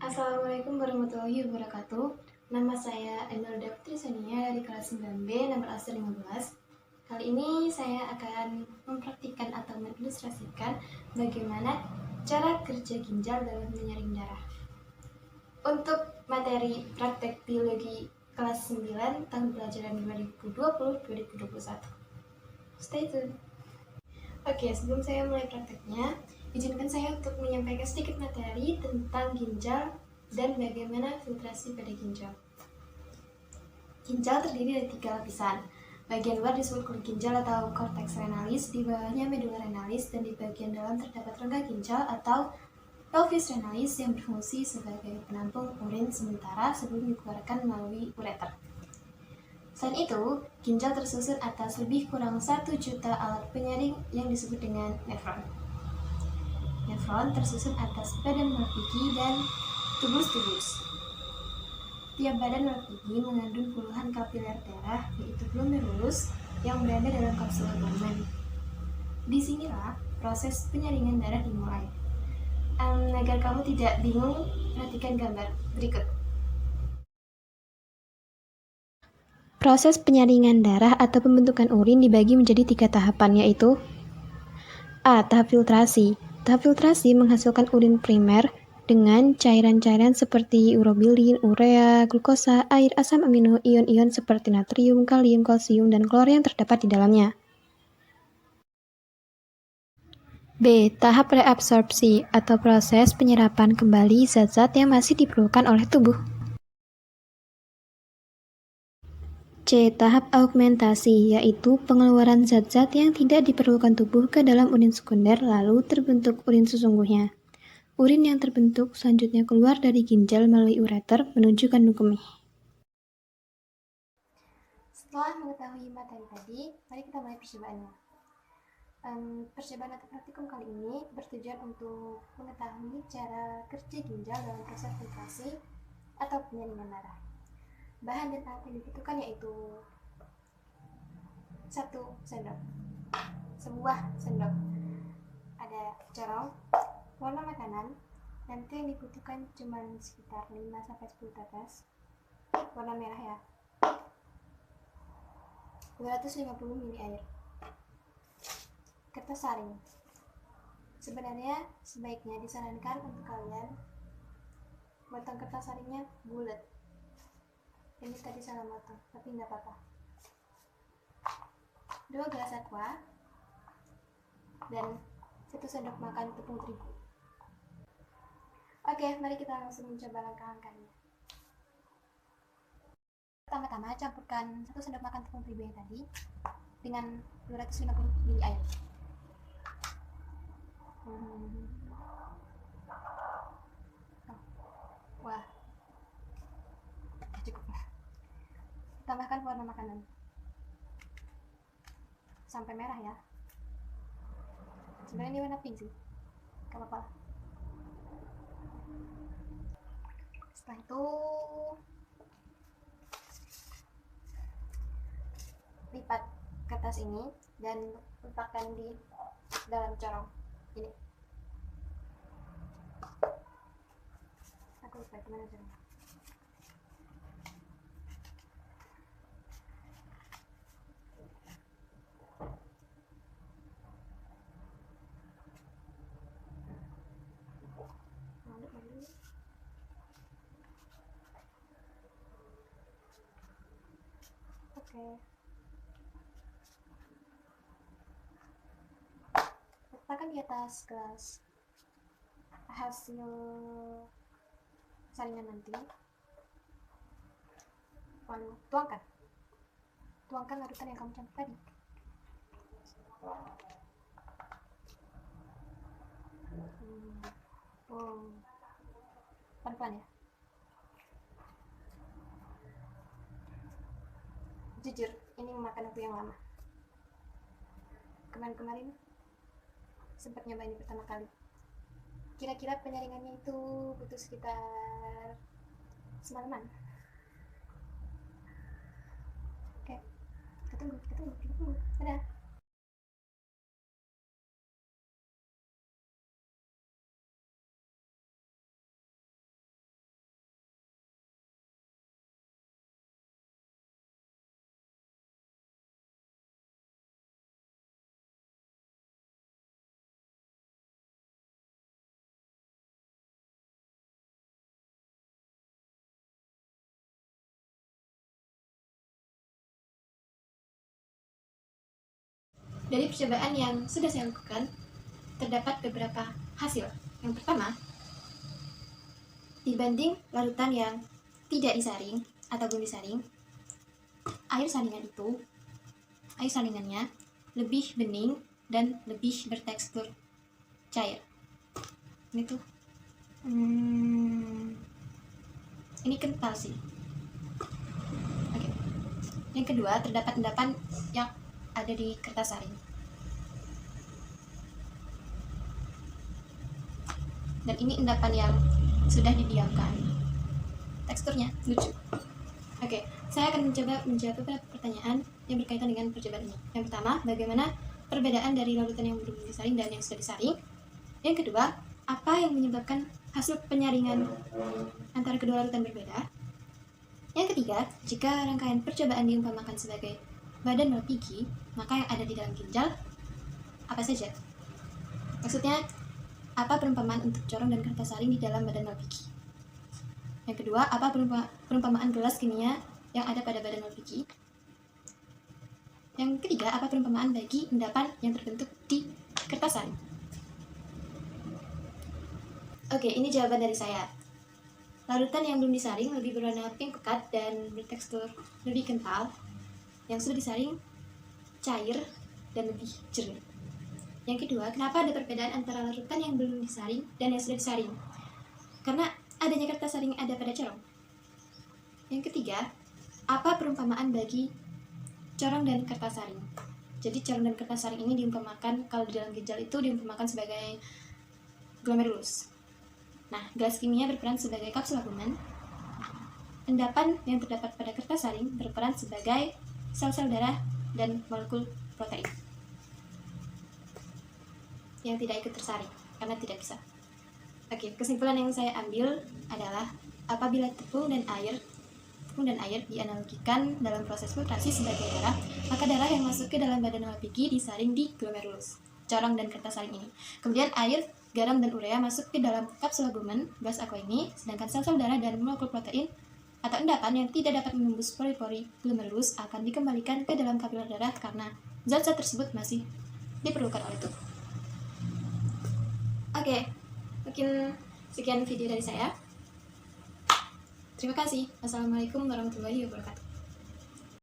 Assalamualaikum warahmatullahi wabarakatuh. Nama saya Emelda Putri Sania dari kelas 9B nomor asal 15. Kali ini saya akan mempraktikkan atau mengilustrasikan bagaimana cara kerja ginjal dalam menyaring darah. Untuk materi praktek biologi kelas 9 tahun pelajaran 2020-2021. Stay tune. Oke, sebelum saya mulai prakteknya, izinkan saya untuk menyampaikan sedikit materi tentang ginjal dan bagaimana filtrasi pada ginjal. Ginjal terdiri dari 3 lapisan. Bagian luar disebut kulit ginjal atau cortex renalis, di bawahnya medulla renalis, dan di bagian dalam terdapat rongga ginjal atau pelvis renalis yang berfungsi sebagai penampung urin sementara sebelum dikeluarkan melalui ureter. Selain itu, ginjal tersusun atas lebih kurang 1 juta alat penyaring yang disebut dengan nefron. Nefron tersusun atas badan melapigi dan tubus-tubus. Tiap badan melapigi mengandung puluhan kapiler darah, yaitu glomerulus, yang berada dalam kapsul abdomen. Disinilah proses penyaringan darah dimulai. Agar kamu tidak bingung, perhatikan gambar berikut. Proses penyaringan darah atau pembentukan urin dibagi menjadi 3 tahapan, yaitu A. Tahap filtrasi. Tahap filtrasi menghasilkan urin primer dengan cairan-cairan seperti urobilin, urea, glukosa, air, asam amino, ion-ion seperti natrium, kalium, kalsium, dan klor yang terdapat di dalamnya. B. Tahap reabsorpsi atau proses penyerapan kembali zat-zat yang masih diperlukan oleh tubuh. C. Tahap augmentasi, yaitu pengeluaran zat-zat yang tidak diperlukan tubuh ke dalam urin sekunder lalu terbentuk urin sesungguhnya. Urin yang terbentuk selanjutnya keluar dari ginjal melalui ureter menuju kandung kemih. Setelah mengetahui materi tadi, mari kita mulai percobaannya. Percobaan atau praktikum kali ini bertujuan untuk mengetahui cara kerja ginjal dalam proses filtrasi atau penyaringan darah. Bahan dan alat yang dibutuhkan yaitu 1 sendok, sebuah sendok, ada corong, warna makanan, nanti yang dibutuhkan cuma sekitar 5-10 tetes, warna merah ya, 250 ml air, kertas saring. Sebenarnya sebaiknya disarankan untuk kalian motong kertas saringnya bulat. Ini tadi salah motong, tapi nggak apa-apa. 2 gelas aqua dan 1 sendok makan tepung terigu. Oke, mari kita langsung mencoba langkah-langkahnya. Pertama-tama campurkan 1 sendok makan tepung terigu yang tadi dengan 250 ml air. Wah, cukup. Tambahkan warna makanan sampai merah ya. Sebenarnya ini warna pink sih, gak apa-apa. Setelah itu lipat kertas ini dan letakkan di dalam corong ini. Aku lupa gimana caranya. Oke. Letakkan di atas gelas hasil saringan nanti. Lalu tuangkan larutan yang kamu campur tadi. Pelan-pelan ya. Jujur, ini memakan waktu yang lama. Kemarin-kemarin sempat nyoba ini pertama kali. Kira-kira penyaringannya itu butuh sekitar semalaman. Oke, kita tunggu. Dadah. Dari percobaan yang sudah saya lakukan, terdapat beberapa hasil. Yang pertama, dibanding larutan yang tidak disaring atau belum disaring, air saringannya lebih bening dan lebih bertekstur cair. Ini tuh, ini kental sih. Oke. Yang kedua, terdapat endapan yang ada di kertas saring. Dan ini endapan yang sudah didiamkan. Teksturnya lucu. Oke, saya akan mencoba menjawab beberapa pertanyaan yang berkaitan dengan percobaan ini. Yang pertama, bagaimana perbedaan dari larutan yang belum disaring dan yang sudah disaring? Yang kedua, apa yang menyebabkan hasil penyaringan antara kedua larutan berbeda? Yang ketiga, jika rangkaian percobaan diumpamakan sebagai badan LPG, maka yang ada di dalam ginjal apa saja? Maksudnya, apa perumpamaan untuk corong dan kertas saring di dalam badan LPG? Yang kedua, apa perumpamaan gelas kimia yang ada pada badan LPG? Yang ketiga, apa perumpamaan bagi endapan yang terbentuk di kertas saring? Oke, ini jawaban dari saya. Larutan yang belum disaring lebih berwarna pink pekat dan bertekstur lebih kental. Yang sudah disaring cair dan lebih jernih. Yang kedua, kenapa ada perbedaan antara larutan yang belum disaring dan yang sudah disaring? Karena adanya kertas saring ada pada corong. Yang ketiga, apa perumpamaan bagi corong dan kertas saring? Jadi corong dan kertas saring ini diumpamakan, kalau di dalam ginjal itu diumpamakan sebagai glomerulus. Nah, gelas kimia berperan sebagai kapsul albumen. Endapan yang terdapat pada kertas saring berperan sebagai sel-sel darah dan molekul protein yang tidak ikut tersaring karena tidak bisa. Oke, kesimpulan yang saya ambil adalah apabila tepung dan air dianalogikan dalam proses filtrasi sebagai darah, maka darah yang masuk ke dalam badan LPG disaring di glomerulus, corong dan kertas saring ini. Kemudian air, garam, dan urea masuk ke dalam kapsul albumen, gas aqua ini, sedangkan sel-sel darah dan molekul protein atau endapan yang tidak dapat menembus pori-pori glomerulus akan dikembalikan ke dalam kapiler darah karena zat-zat tersebut masih diperlukan oleh tubuh. Oke, mungkin sekian video dari saya. Terima kasih. Wassalamualaikum warahmatullahi wabarakatuh.